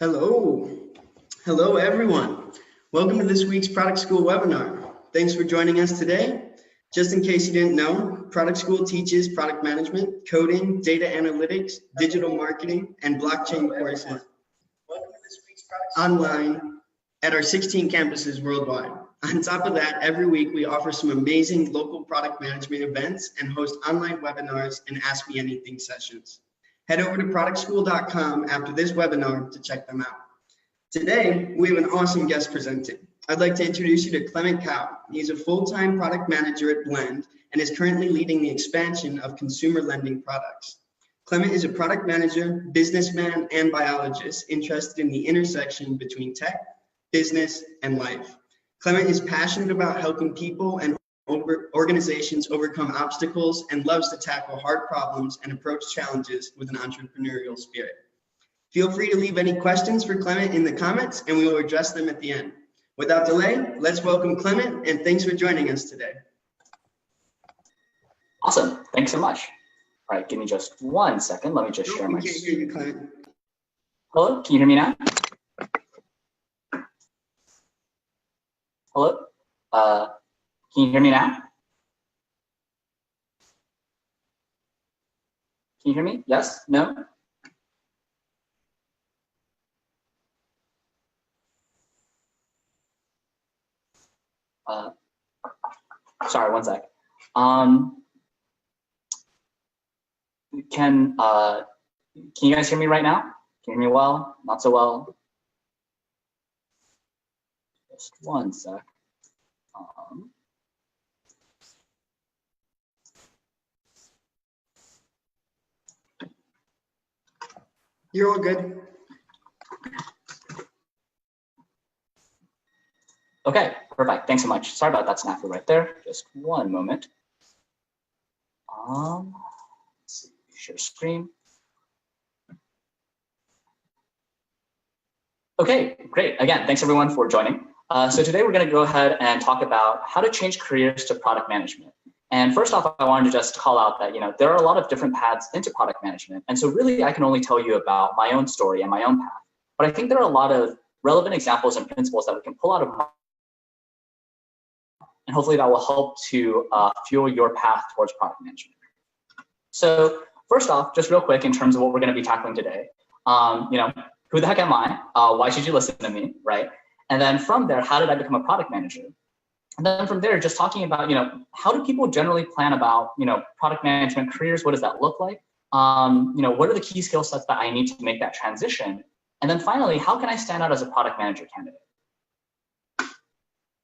Hello. Hello, everyone. Welcome to this week's Product School webinar. Thanks for joining us today. Just in case you didn't know, Product School teaches product management, coding, data analytics, digital marketing, and blockchain courses online at our 16 campuses worldwide. On top of that, every week we offer some amazing local product management events and host online webinars and Ask Me Anything sessions. Head over to productschool.com after this webinar to check them out. Today, we have an awesome guest presenting. I'd like to introduce you to Clement Cow. He's a full-time product manager at Blend and is currently leading the expansion of consumer lending products. Clement is a product manager, businessman, and biologist interested in the intersection between tech, business, and life. Clement is passionate about helping people and organizations overcome obstacles and loves to tackle hard problems and approach challenges with an entrepreneurial spirit. Feel free to leave any questions for Clement in the comments and we will address them at the end. Without delay, let's welcome Clement, and thanks for joining us today. Awesome, thanks so much. All right, give me just 1 second. Let me just share my screen. I can't hear you, Clement. Hello, can you hear me now? Hello? Can you hear me now? Can you hear me? Yes? No? Sorry, 1 sec. Can you guys hear me right now? Can you hear me well? Not so well? Just 1 sec. You're all good. Okay, perfect. Thanks so much. Sorry about that snafu right there. Just 1 moment. Let's see, share screen. Okay, great. Again, thanks everyone for joining. So today we're going to go ahead and talk about how to change careers to product management. And first off, I wanted to just call out that, there are a lot of different paths into product management. And so really, I can only tell you about my own story and my own path. But I think there are a lot of relevant examples and principles that we can pull out of my, and hopefully that will help to fuel your path towards product management. So first off, just real quick in terms of what we're going to be tackling today, who the heck am I? Why should you listen to me, right? And then from there, how did I become a product manager? And then from there, just talking about, how do people generally plan about, product management careers? What does that look like? What are the key skill sets that I need to make that transition? And then finally, how can I stand out as a product manager candidate?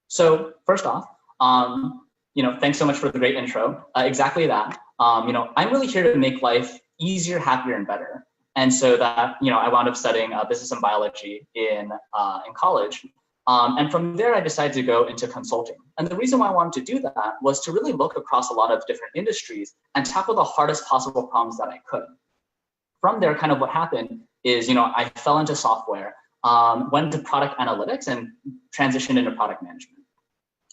So first off, thanks so much for the great intro. Exactly that. I'm really here to make life easier, happier, and better. And so that, I wound up studying business and biology in college. And from there, I decided to go into consulting. And the reason why I wanted to do that was to really look across a lot of different industries and tackle the hardest possible problems that I could. From there, kind of what happened is, I fell into software, went into product analytics, and transitioned into product management.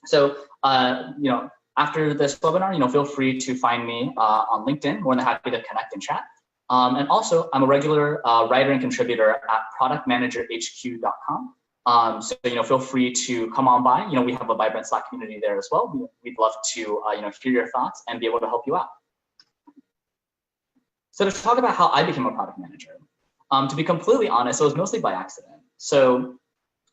So, after this webinar, feel free to find me on LinkedIn. More than happy to connect and chat. And also, I'm a regular writer and contributor at productmanagerhq.com. So, feel free to come on by. We have a vibrant Slack community there as well. We'd love to, hear your thoughts and be able to help you out. So to talk about how I became a product manager, to be completely honest, it was mostly by accident. So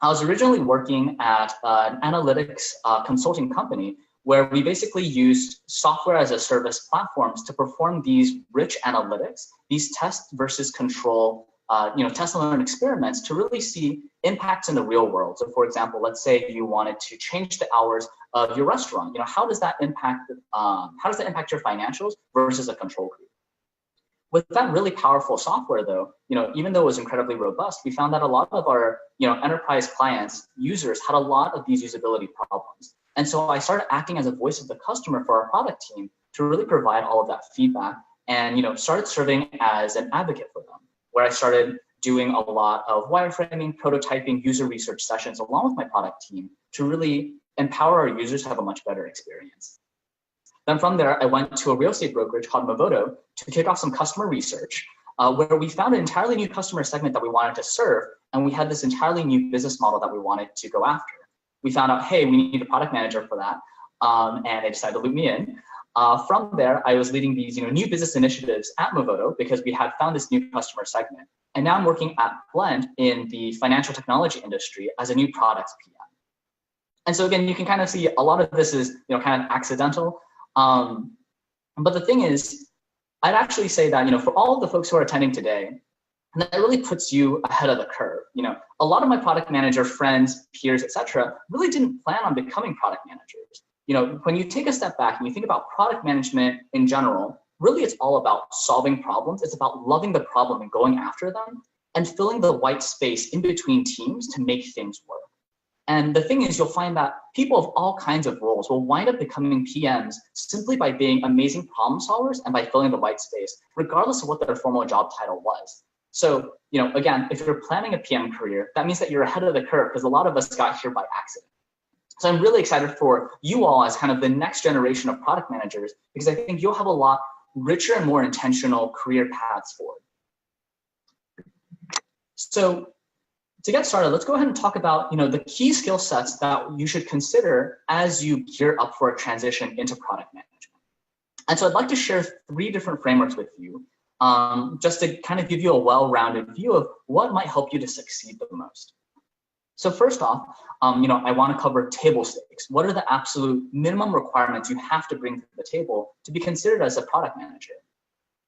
I was originally working at an analytics consulting company where we basically used software as a service platforms to perform these rich analytics, these test versus control test and learn experiments to really see impacts in the real world. So for example, let's say you wanted to change the hours of your restaurant. How does that impact your financials versus a control group? With that really powerful software though, even though it was incredibly robust, we found that a lot of our, enterprise clients, users had a lot of these usability problems. And so I started acting as a voice of the customer for our product team to really provide all of that feedback and, started serving as an advocate for them, where I started doing a lot of wireframing, prototyping, user research sessions along with my product team to really empower our users to have a much better experience. Then from there, I went to a real estate brokerage called Movoto to kick off some customer research. where we found an entirely new customer segment that we wanted to serve, and we had this entirely new business model that we wanted to go after. We found out, hey, we need a product manager for that, and they decided to loop me in. From there, I was leading these new business initiatives at Movoto because we had found this new customer segment. And now I'm working at Blend in the financial technology industry as a new products PM. And so again, you can kind of see a lot of this is kind of accidental. But the thing is, I'd actually say that for all of the folks who are attending today, that really puts you ahead of the curve. A lot of my product manager friends, peers, etc., really didn't plan on becoming product managers. When you take a step back and you think about product management in general, really it's all about solving problems. It's about loving the problem and going after them and filling the white space in between teams to make things work. And the thing is, you'll find that people of all kinds of roles will wind up becoming PMs simply by being amazing problem solvers and by filling the white space, regardless of what their formal job title was. So, again, if you're planning a PM career, that means that you're ahead of the curve because a lot of us got here by accident. So I'm really excited for you all as kind of the next generation of product managers, because I think you'll have a lot richer and more intentional career paths forward. So to get started, let's go ahead and talk about the key skill sets that you should consider as you gear up for a transition into product management. And so I'd like to share 3 different frameworks with you, just to kind of give you a well-rounded view of what might help you to succeed the most. So first off, I want to cover table stakes. What are the absolute minimum requirements you have to bring to the table to be considered as a product manager?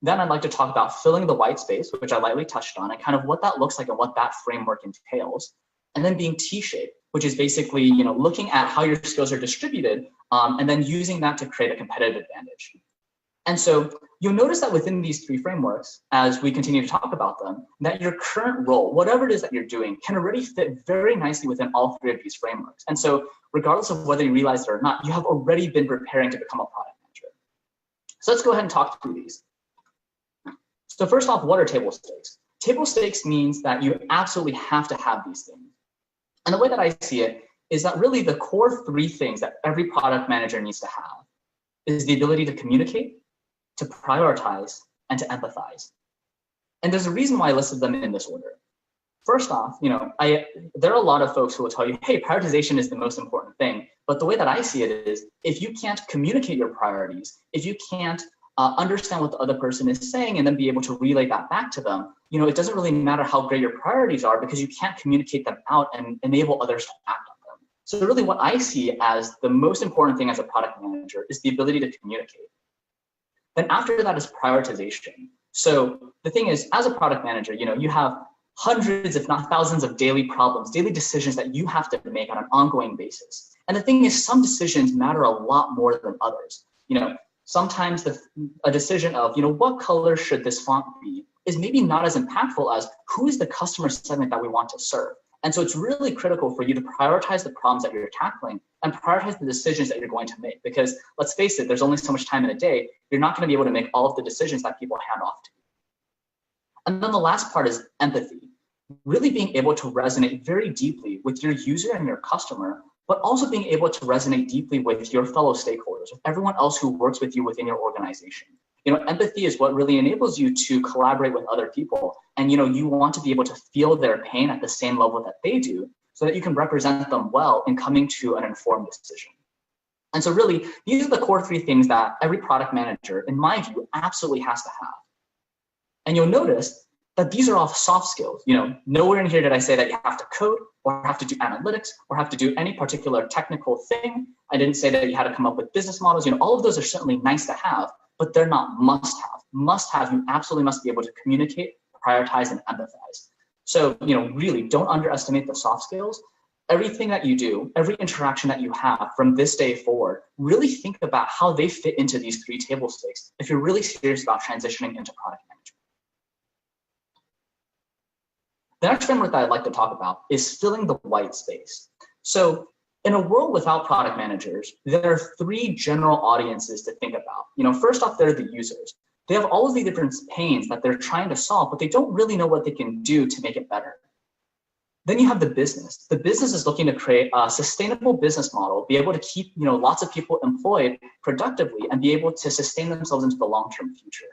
Then I'd like to talk about filling the white space, which I lightly touched on, and kind of what that looks like and what that framework entails. And then being T-shaped, which is basically looking at how your skills are distributed and then using that to create a competitive advantage. And so you'll notice that within these 3 frameworks, as we continue to talk about them, that your current role, whatever it is that you're doing, can already fit very nicely within all 3 of these frameworks. And so regardless of whether you realize it or not, you have already been preparing to become a product manager. So let's go ahead and talk through these. So first off, what are table stakes? Table stakes means that you absolutely have to have these things. And the way that I see it is that really the core 3 things that every product manager needs to have is the ability to communicate, to prioritize, and to empathize. And there's a reason why I listed them in this order. First off, there are a lot of folks who will tell you, hey, prioritization is the most important thing. But the way that I see it is, if you can't communicate your priorities, if you can't understand what the other person is saying and then be able to relay that back to them, it doesn't really matter how great your priorities are because you can't communicate them out and enable others to act on them. So really what I see as the most important thing as a product manager is the ability to communicate. Then after that is prioritization. So the thing is, as a product manager, you have hundreds, if not thousands of daily problems, daily decisions that you have to make on an ongoing basis. And the thing is, some decisions matter a lot more than others. Sometimes a decision of, what color should this font be is maybe not as impactful as who is the customer segment that we want to serve. And so it's really critical for you to prioritize the problems that you're tackling and prioritize the decisions that you're going to make. Because let's face it, there's only so much time in a day. You're not going to be able to make all of the decisions that people hand off to you. And then the last part is empathy. Really being able to resonate very deeply with your user and your customer, but also being able to resonate deeply with your fellow stakeholders, with everyone else who works with you within your organization. Empathy is what really enables you to collaborate with other people. And, you want to be able to feel their pain at the same level that they do so that you can represent them well in coming to an informed decision. And so really, these are the core 3 things that every product manager, in my view, absolutely has to have. And you'll notice that these are all soft skills. Nowhere in here did I say that you have to code or have to do analytics or have to do any particular technical thing. I didn't say that you had to come up with business models. All of those are certainly nice to have, but they're not must have. Must have, you absolutely must be able to communicate, prioritize, and empathize. So, really don't underestimate the soft skills. Everything that you do, every interaction that you have from this day forward, really think about how they fit into these 3 table stakes if you're really serious about transitioning into product management. The next framework that I'd like to talk about is filling the white space. So in a world without product managers, there are 3 general audiences to think about. First off, they're the users. They have all of the different pains that they're trying to solve, but they don't really know what they can do to make it better. Then you have the business. The business is looking to create a sustainable business model, be able to keep lots of people employed productively and be able to sustain themselves into the long-term future.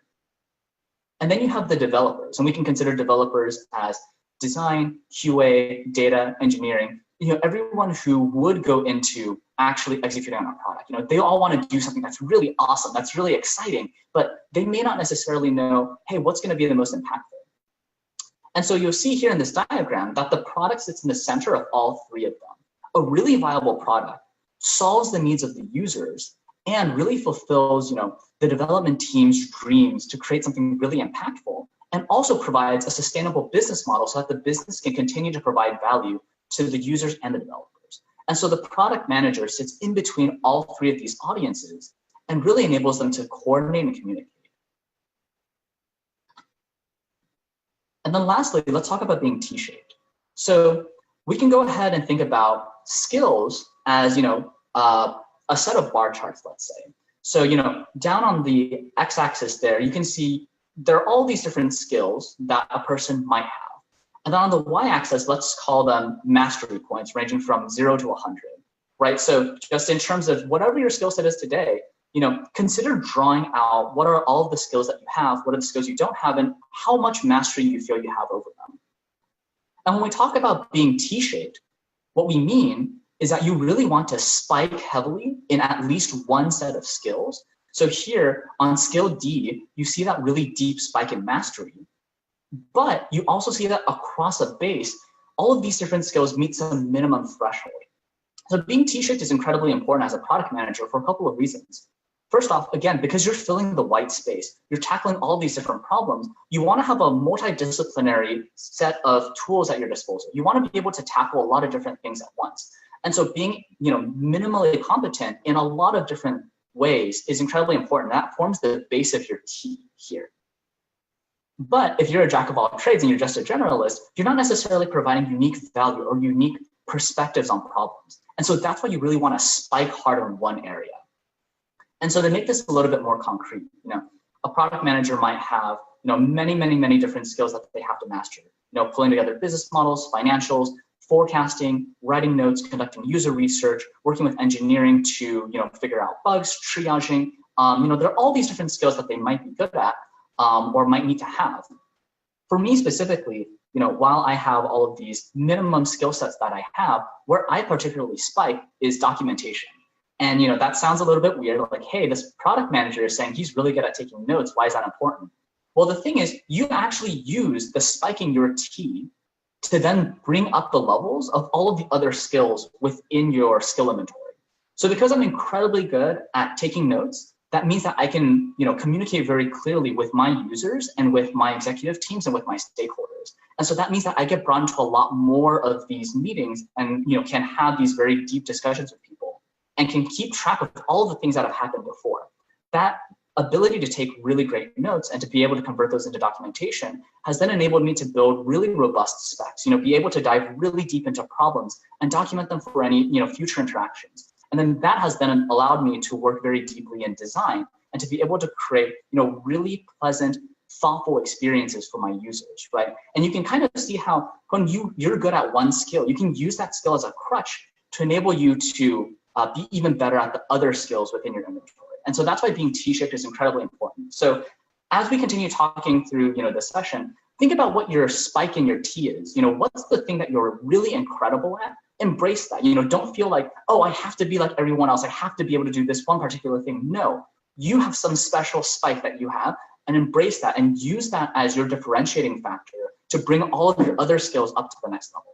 And then you have the developers, and we can consider developers as design, QA, data, engineering, everyone who would go into actually executing on a product. They all want to do something that's really awesome, that's really exciting, but they may not necessarily know, hey, what's going to be the most impactful? And so you'll see here in this diagram that the product sits in the center of all three of them. A really viable product solves the needs of the users and really fulfills, the development team's dreams to create something really impactful, and also provides a sustainable business model so that the business can continue to provide value to the users and the developers. And so the product manager sits in between all three of these audiences and really enables them to coordinate and communicate. And then lastly, let's talk about being T-shaped. So we can go ahead and think about skills as, a set of bar charts, let's say. So, down on the x-axis there, you can see there are all these different skills that a person might have. And then on the y-axis, let's call them mastery points, ranging from 0 to 100, right? So just in terms of whatever your skill set is today, consider drawing out what are all of the skills that you have, what are the skills you don't have, and how much mastery you feel you have over them. And when we talk about being T-shaped, what we mean is that you really want to spike heavily in at least one set of skills. So here on skill D, you see that really deep spike in mastery, but you also see that across a base, all of these different skills meet some minimum threshold. So being T-shaped is incredibly important as a product manager for a couple of reasons. First off, again, because you're filling the white space, you're tackling all these different problems, you want to have a multidisciplinary set of tools at your disposal. You want to be able to tackle a lot of different things at once. And so being, minimally competent in a lot of different ways is incredibly important. That forms the base of your T here. But if you're a jack of all trades and you're just a generalist, you're not necessarily providing unique value or unique perspectives on problems. And so that's why you really want to spike hard on one area. And so to make this a little bit more concrete, a product manager might have, many different skills that they have to master. Pulling together business models, financials, forecasting, writing notes, conducting user research, working with engineering to, figure out bugs, triaging. There are all these different skills that they might be good at or might need to have. For me specifically, while I have all of these minimum skill sets that I have, where I particularly spike is documentation. And that sounds a little bit weird, like, hey, this product manager is saying he's really good at taking notes. Why is that important? Well, the thing is, you actually use the spiking your T to then bring up the levels of all of the other skills within your skill inventory. So because I'm incredibly good at taking notes, that means that I can, communicate very clearly with my users and with my executive teams and with my stakeholders. And so that means that I get brought into a lot more of these meetings and, can have these very deep discussions with people and can keep track of all of the things that have happened before. That ability to take really great notes and to be able to convert those into documentation has then enabled me to build really robust specs, be able to dive really deep into problems and document them for any, future interactions. And then that has then allowed me to work very deeply in design and to be able to create, really pleasant, thoughtful experiences for my users, right? And you can kind of see how when you're good at one skill, you can use that skill as a crutch to enable you to be even better at the other skills within your inventory. And so that's why being T-shaped is incredibly important. So as we continue talking through, this session, think about what your spike in your T is. What's the thing that you're really incredible at? Embrace that. Don't feel like, oh, I have to be like everyone else. I have to be able to do this one particular thing. No, you have some special spike that you have, and embrace that and use that as your differentiating factor to bring all of your other skills up to the next level.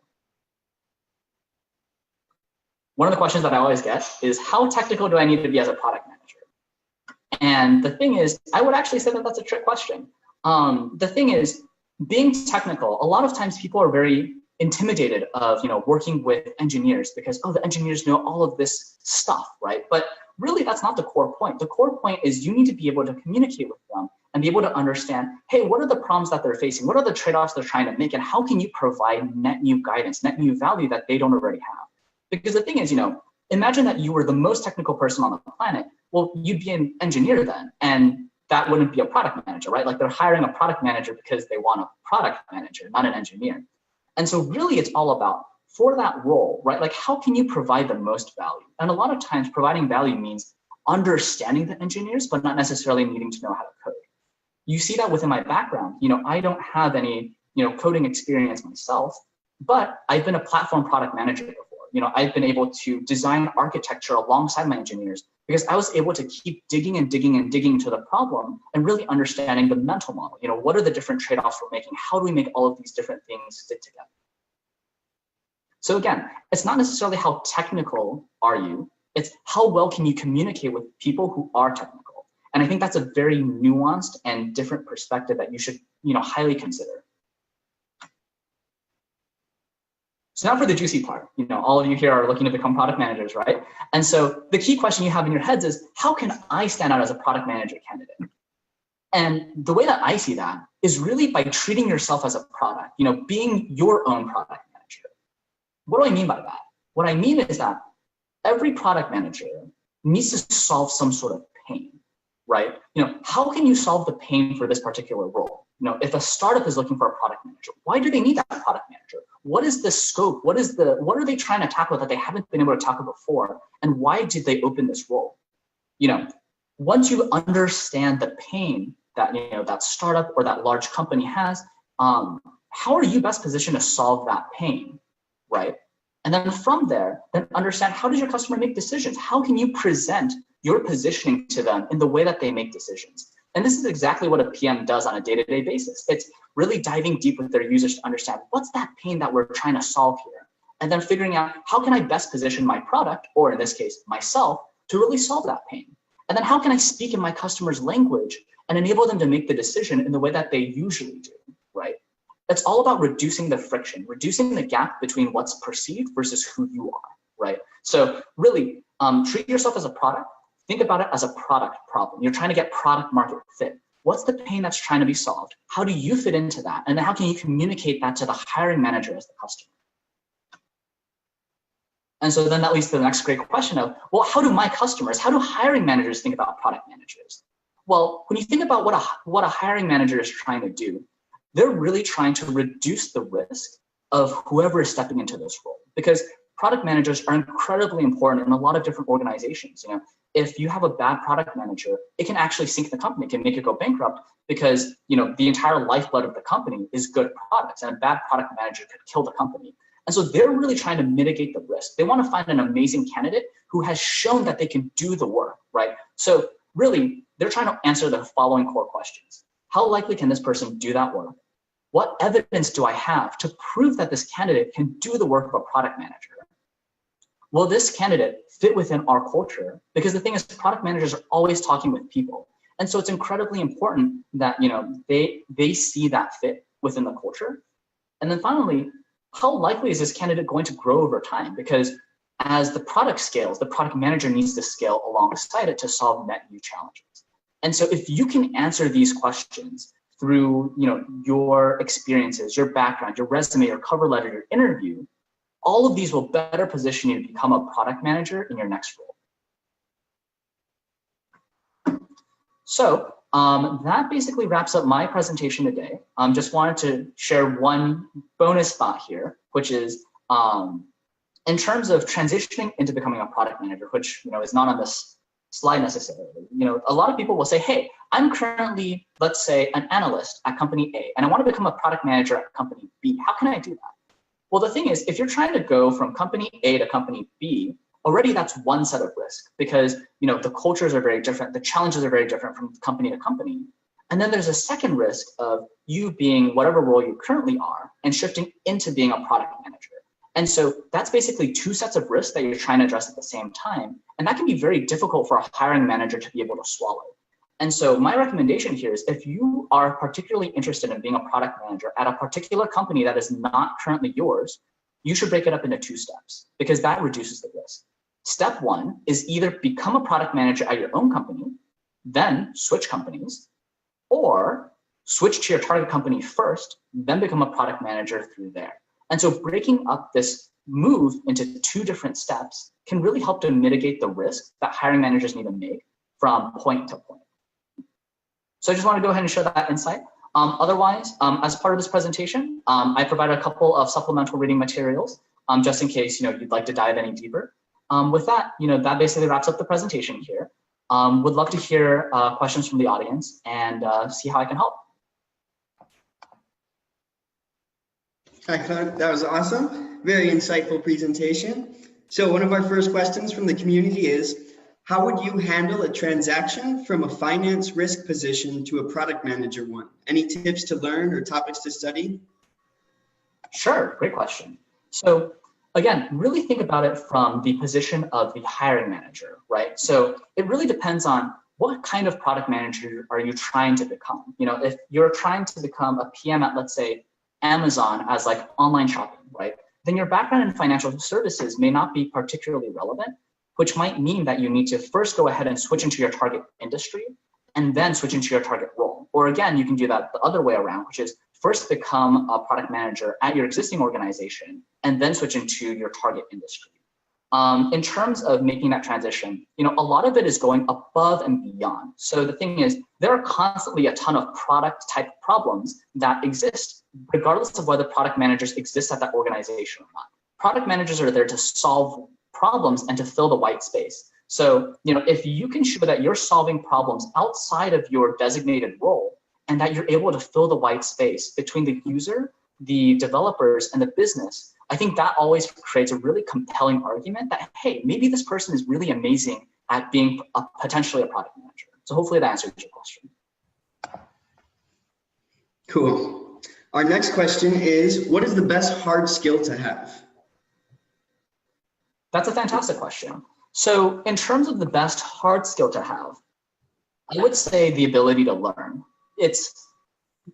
One of the questions that I always get is, how technical do I need to be as a product manager? And the thing is, I would actually say that that's a trick question. The thing is, being technical, a lot of times people are very intimidated of working with engineers because, oh, the engineers know all of this stuff, right? But really, that's not the core point. The core point is you need to be able to communicate with them and be able to understand, hey, what are the problems that they're facing? What are the trade-offs they're trying to make? And how can you provide net new guidance, net new value that they don't already have? Because the thing is, imagine that you were the most technical person on the planet. Well, you'd be an engineer then, and that wouldn't be a product manager, right? Like they're hiring a product manager because they want a product manager, not an engineer. And so really it's all about, for that role, right? Like how can you provide the most value? And a lot of times providing value means understanding the engineers, but not necessarily needing to know how to code. you see that within my background. I don't have any, coding experience myself, but I've been a platform product manager before. I've been able to design architecture alongside my engineers because I was able to keep digging and digging and digging into the problem and really understanding the mental model. What are the different trade-offs we're making? How do we make all of these different things fit together? So again, it's not necessarily how technical are you, it's how well can you communicate with people who are technical. And I think that's a very nuanced and different perspective that you should, highly consider. So now for the juicy part, all of you here are looking to become product managers, right? And so the key question you have in your heads is, how can I stand out as a product manager candidate? And the way that I see that is really by treating yourself as a product, being your own product manager. What do I mean by that? What I mean is that every product manager needs to solve some sort of pain, right? How can you solve the pain for this particular role? If a startup is looking for a product manager, why do they need that product manager? What is the scope? What are they trying to tackle that they haven't been able to tackle before? And why did they open this role? Once you understand the pain that, that startup or that large company has, how are you best positioned to solve that pain, right? And then from there, then understand, how does your customer make decisions? How can you present your positioning to them in the way that they make decisions? And this is exactly what a PM does on a day-to-day basis. It's really diving deep with their users to understand, what's that pain that we're trying to solve here? And then figuring out, how can I best position my product, or in this case, myself, to really solve that pain? And then how can I speak in my customer's language and enable them to make the decision in the way that they usually do, right? It's all about reducing the friction, reducing the gap between what's perceived versus who you are, right? So really, treat yourself as a product. Think about it as a product problem. You're trying to get product market fit. What's the pain that's trying to be solved? How do you fit into that? And then how can you communicate that to the hiring manager as the customer? And so then that leads to the next great question of, well, how do hiring managers think about product managers? Well, when you think about what a hiring manager is trying to do, they're really trying to reduce the risk of whoever is stepping into this role, because product managers are incredibly important in a lot of different organizations. If you have a bad product manager, it can actually sink the company, it can make it go bankrupt, because the entire lifeblood of the company is good products, and a bad product manager could kill the company. And so they're really trying to mitigate the risk. They want to find an amazing candidate who has shown that they can do the work, right? So really, they're trying to answer the following core questions. How likely can this person do that work? What evidence do I have to prove that this candidate can do the work of a product manager? Will this candidate fit within our culture? Because the thing is, product managers are always talking with people. And so it's incredibly important that they see that fit within the culture. And then finally, how likely is this candidate going to grow over time? Because as the product scales, the product manager needs to scale alongside it to solve net new challenges. And so if you can answer these questions through your experiences, your background, your resume, your cover letter, your interview, all of these will better position you to become a product manager in your next role. So that basically wraps up my presentation today. Just wanted to share one bonus thought here, which is in terms of transitioning into becoming a product manager, which is not on this slide necessarily. A lot of people will say, hey, I'm currently, let's say, an analyst at company A, and I want to become a product manager at company B. How can I do that? Well, the thing is, if you're trying to go from company A to company B, already that's one set of risk, because the cultures are very different, the challenges are very different from company to company. And then there's a second risk of you being whatever role you currently are and shifting into being a product manager. And so that's basically two sets of risks that you're trying to address at the same time. And that can be very difficult for a hiring manager to be able to swallow. And so my recommendation here is, if you are particularly interested in being a product manager at a particular company that is not currently yours, you should break it up into two steps, because that reduces the risk. Step one is either become a product manager at your own company, then switch companies, or switch to your target company first, then become a product manager through there. And so breaking up this move into two different steps can really help to mitigate the risk that hiring managers need to make from point to point. So I just want to go ahead and share that insight. Otherwise, as part of this presentation, I provided a couple of supplemental reading materials, just in case you'd like to dive any deeper. With that, that basically wraps up the presentation here. Would love to hear questions from the audience and see how I can help. Excellent. That was awesome. Very insightful presentation. So one of our first questions from the community is, how would you handle a transaction from a finance risk position to a product manager one? Any tips to learn or topics to study? Sure, great question. So again, really think about it from the position of the hiring manager, right? So it really depends on what kind of product manager are you trying to become? You know, if you're trying to become a PM at, let's say, Amazon as like online shopping, right? Then your background in financial services may not be particularly relevant, which might mean that you need to first go ahead and switch into your target industry and then switch into your target role. Or again, you can do that the other way around, which is first become a product manager at your existing organization and then switch into your target industry. In terms of making that transition, you know, a lot of it is going above and beyond. So the thing is, there are constantly a ton of product type problems that exist, regardless of whether product managers exist at that organization or not. Product managers are there to solve problems and to fill the white space. So, you know, if you can show that you're solving problems outside of your designated role and that you're able to fill the white space between the user, the developers, and the business, I think that always creates a really compelling argument that, hey, maybe this person is really amazing at being potentially a product manager. So hopefully that answers your question. Cool. Our next question is, what is the best hard skill to have? That's a fantastic question. So in terms of the best hard skill to have, I would say the ability to learn. It's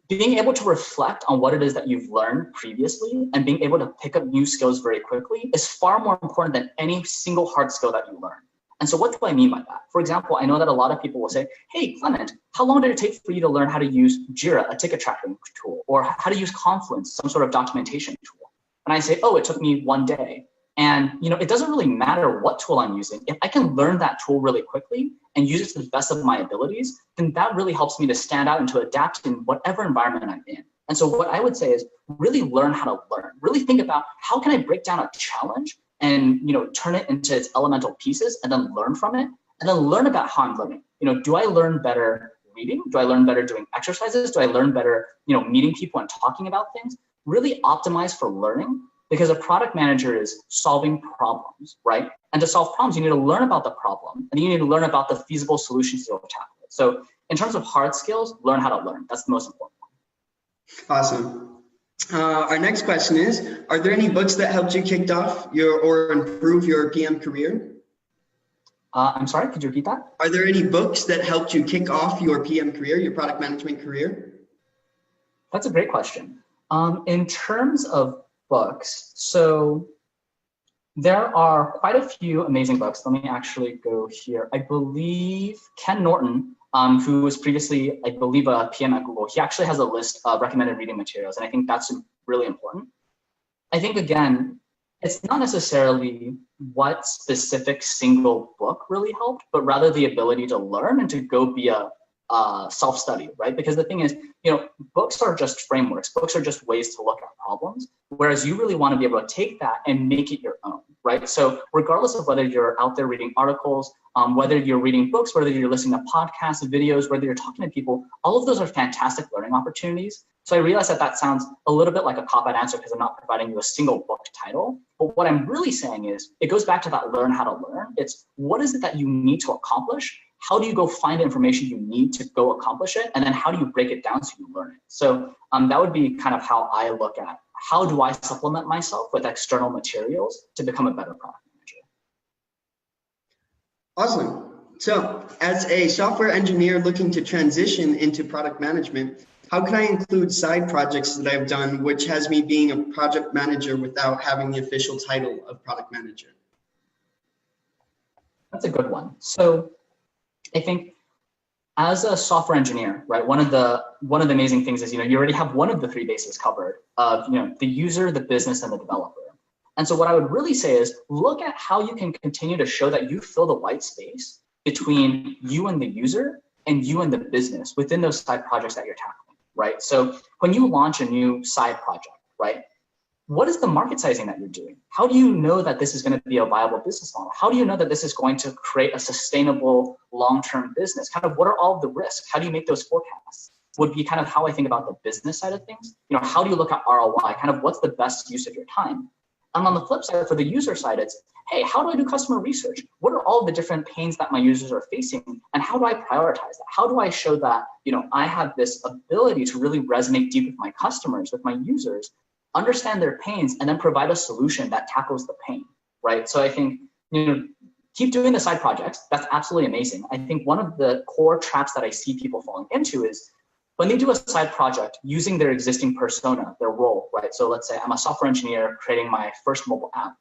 being able to reflect on what it is that you've learned previously and being able to pick up new skills very quickly is far more important than any single hard skill that you learn. And so what do I mean by that? For example, I know that a lot of people will say, hey, Clement, how long did it take for you to learn how to use Jira, a ticket tracking tool, or how to use Confluence, some sort of documentation tool? And I say, oh, it took me 1 day. And you know, it doesn't really matter what tool I'm using. If I can learn that tool really quickly and use it to the best of my abilities, then that really helps me to stand out and to adapt in whatever environment I'm in. And so what I would say is really learn how to learn. Really think about how can I break down a challenge and turn it into its elemental pieces and then learn from it and then learn about how I'm learning. Do I learn better reading? Do I learn better doing exercises? Do I learn better, meeting people and talking about things? Really optimize for learning. Because a product manager is solving problems, right? And to solve problems, you need to learn about the problem and you need to learn about the feasible solutions to tackle it. So in terms of hard skills, learn how to learn. That's the most important one. Awesome. Our next question is, are there any books that helped you kick off or improve your PM career? I'm sorry, could you repeat that? Are there any books that helped you kick off your PM career, your product management career? That's a great question. In terms of books, so there are quite a few amazing books. Let me actually go here. I believe Ken Norton, who was previously, I believe, a PM at Google, he actually has a list of recommended reading materials, and I think that's really important. I think, again, it's not necessarily what specific single book really helped, but rather the ability to learn and to go be a self-study, right? Because the thing is, books are just frameworks. Books are just ways to look at problems, whereas you really want to be able to take that and make it your own, right? So regardless of whether you're out there reading articles, whether you're reading books, whether you're listening to podcasts, videos, whether you're talking to people, all of those are fantastic learning opportunities. So I realize that sounds a little bit like a cop-out answer because I'm not providing you a single book title. But what I'm really saying is it goes back to that learn how to learn. It's what is it that you need to accomplish? How do you go find the information you need to go accomplish it? And then how do you break it down so you learn it? So that would be kind of how I look at how do I supplement myself with external materials to become a better product manager. Awesome. So as a software engineer looking to transition into product management, how can I include side projects that I've done, which has me being a project manager without having the official title of product manager? That's a good one. So I think as a software engineer, right, one of the amazing things is, you already have one of the three bases covered of, the user, the business, and the developer. And so what I would really say is look at how you can continue to show that you fill the white space between you and the user and you and the business within those side projects that you're tackling, right? So when you launch a new side project, right, what is the market sizing that you're doing? How do you know that this is going to be a viable business model? How do you know that this is going to create a sustainable long-term business? Kind of what are all of the risks? How do you make those forecasts? Would be kind of how I think about the business side of things. You know, how do you look at ROI? Kind of what's the best use of your time? And on the flip side, for the user side, it's, hey, how do I do customer research? What are all the different pains that my users are facing? And how do I prioritize that? How do I show that, you know, I have this ability to really resonate deep with my customers, with my users, understand their pains, and then provide a solution that tackles the pain, right? So I think, you know, keep doing the side projects. That's absolutely amazing. I think one of the core traps that I see people falling into is when they do a side project using their existing persona, their role, right? So let's say I'm a software engineer creating my first mobile app.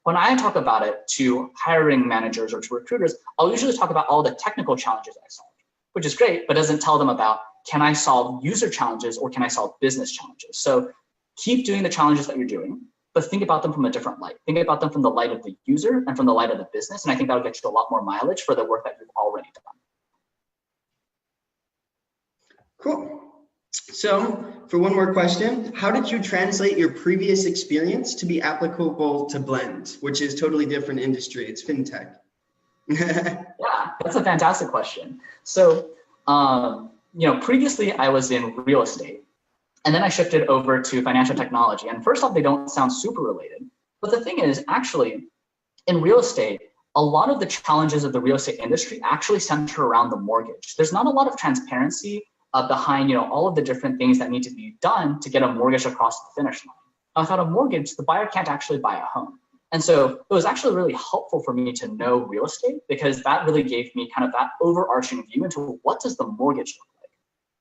When I talk about it to hiring managers or to recruiters, I'll usually talk about all the technical challenges I solved, which is great, but doesn't tell them about, can I solve user challenges or can I solve business challenges? So keep doing the challenges that you're doing, but think about them from a different light. Think about them from the light of the user and from the light of the business. And I think that'll get you a lot more mileage for the work that you've already done. Cool. So for one more question, how did you translate your previous experience to be applicable to Blend, which is totally different industry? It's fintech. Yeah, that's a fantastic question. So, you know, previously I was in real estate, and then I shifted over to financial technology. And first off, they don't sound super related. But the thing is, actually, in real estate, a lot of the challenges of the real estate industry actually center around the mortgage. There's not a lot of transparency behind, you know, all of the different things that need to be done to get a mortgage across the finish line. Without a mortgage, the buyer can't actually buy a home. And so it was actually really helpful for me to know real estate, because that really gave me kind of that overarching view into what does the mortgage look like.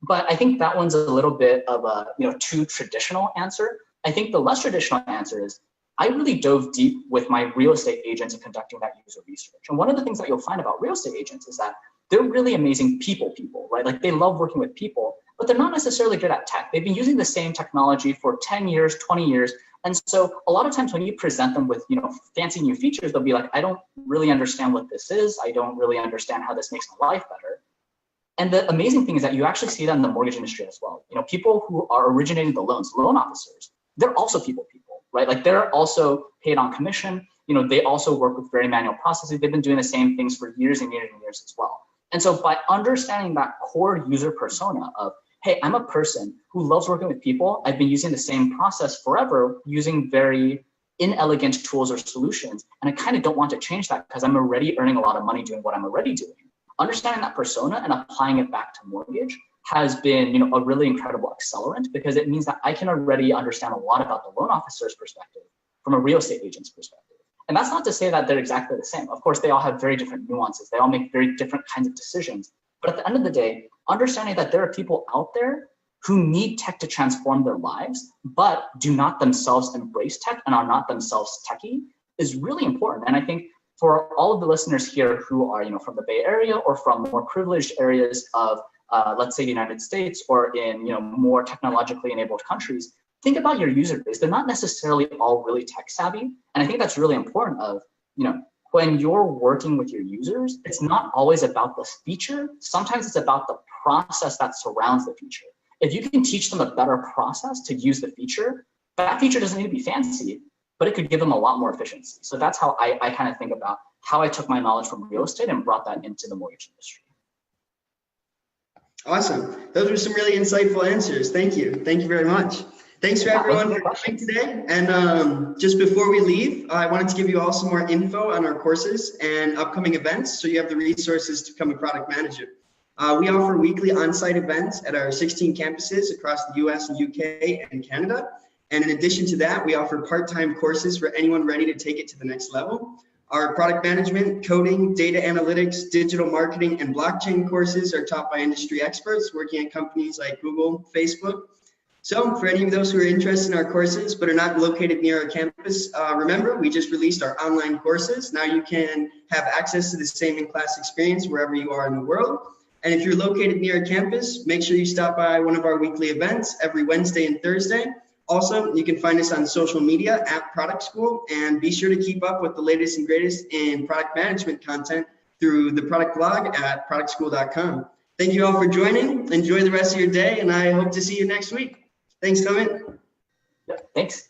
But I think that one's a little bit of a, you know, too traditional answer. I think the less traditional answer is I really dove deep with my real estate agents in conducting that user research. And one of the things that you'll find about real estate agents is that they're really amazing people, right? Like they love working with people, but they're not necessarily good at tech. They've been using the same technology for 10 years, 20 years. And so a lot of times when you present them with, you know, fancy new features, they'll be like, I don't really understand what this is. I don't really understand how this makes my life better. And the amazing thing is that you actually see that in the mortgage industry as well. You know, people who are originating the loans, loan officers, they're also people, right? Like they're also paid on commission. You know, they also work with very manual processes. They've been doing the same things for years and years and years as well. And so by understanding that core user persona of, hey, I'm a person who loves working with people. I've been using the same process forever, using very inelegant tools or solutions. And I kind of don't want to change that because I'm already earning a lot of money doing what I'm already doing. Understanding that persona and applying it back to mortgage has been, you know, a really incredible accelerant, because it means that I can already understand a lot about the loan officer's perspective from a real estate agent's perspective. And that's not to say that they're exactly the same. Of course, they all have very different nuances. They all make very different kinds of decisions. But at the end of the day, understanding that there are people out there who need tech to transform their lives, but do not themselves embrace tech and are not themselves techie is really important. And I think for all of the listeners here who are, you know, from the Bay Area or from more privileged areas of, let's say, the United States, or in, you know, more technologically enabled countries, think about your user base. They're not necessarily all really tech savvy. And I think that's really important of, you know, when you're working with your users, it's not always about the feature. Sometimes it's about the process that surrounds the feature. If you can teach them a better process to use the feature, that feature doesn't need to be fancy, but it could give them a lot more efficiency. So that's how I kind of think about how I took my knowledge from real estate and brought that into the mortgage industry. Awesome. Those were some really insightful answers. Thank you. Thank you very much. Thanks for everyone for coming today. And just before we leave, I wanted to give you all some more info on our courses and upcoming events, so you have the resources to become a product manager. We offer weekly on-site events at our 16 campuses across the US and UK and Canada. And in addition to that, we offer part-time courses for anyone ready to take it to the next level. Our product management, coding, data analytics, digital marketing, and blockchain courses are taught by industry experts working at companies like Google, Facebook. So for any of those who are interested in our courses but are not located near our campus, remember, we just released our online courses. Now you can have access to the same in-class experience wherever you are in the world. And if you're located near a campus, make sure you stop by one of our weekly events every Wednesday and Thursday. Also, you can find us on social media at Product School, and be sure to keep up with the latest and greatest in product management content through the product blog at productschool.com. Thank you all for joining. Enjoy the rest of your day, and I hope to see you next week. Thanks, Clement. Yeah, thanks.